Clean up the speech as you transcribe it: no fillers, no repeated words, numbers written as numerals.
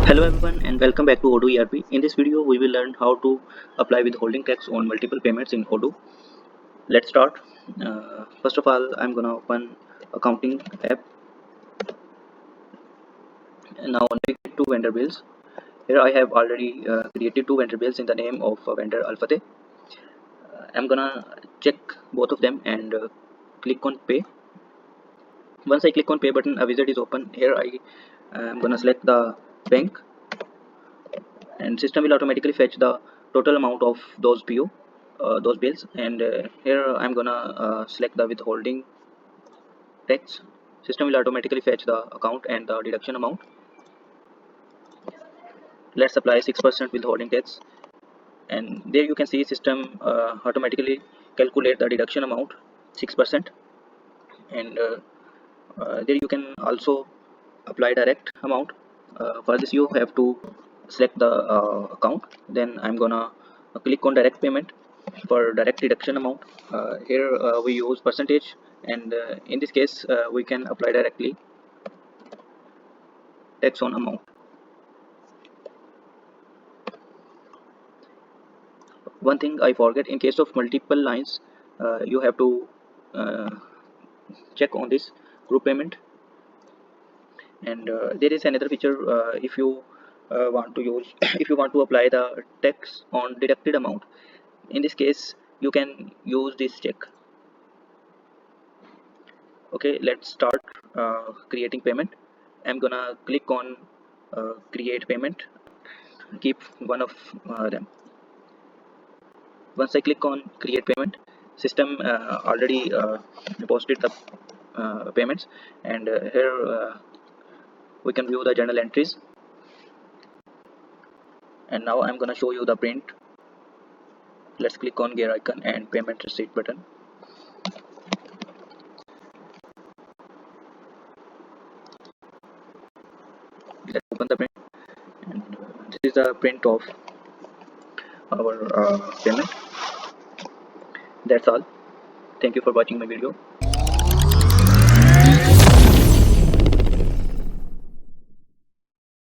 Hello everyone and welcome back to Odoo ERP. In this video we will learn how to apply withholding tax on multiple payments in Odoo. Let's start. First of all, I'm gonna open accounting app. Now navigate to vendor bills. Here I have already created two vendor bills in the name of vendor Alphate. I'm gonna check both of them and click on pay. Once I click on pay button, a wizard is open. Here I am gonna select the bank and system will automatically fetch the total amount of those PO, those bills. And here I'm gonna select the withholding tax. System will automatically fetch the account and the deduction amount. Let's apply 6% withholding tax, and there you can see system automatically calculate the deduction amount 6%. And there you can also apply direct amount. For this you have to select the account, then I'm gonna click on direct payment for direct deduction amount. Here we use percentage, and in this case we can apply directly tax on amount. One thing I forget, in case of multiple lines you have to uh, check on this group payment. And there is another feature, if you want to use if you want to apply the tax on deducted amount, in this case you can use this check. Okay, let's start creating payment. I'm gonna click on create payment, keep one of them. Once I click on create payment, system already posted the payments. And here we can view the journal entries. And now I'm gonna show you the print. Let's click on gear icon and payment receipt button. Let's open the print, and this is the print of our payment. That's all. Thank you for watching my video.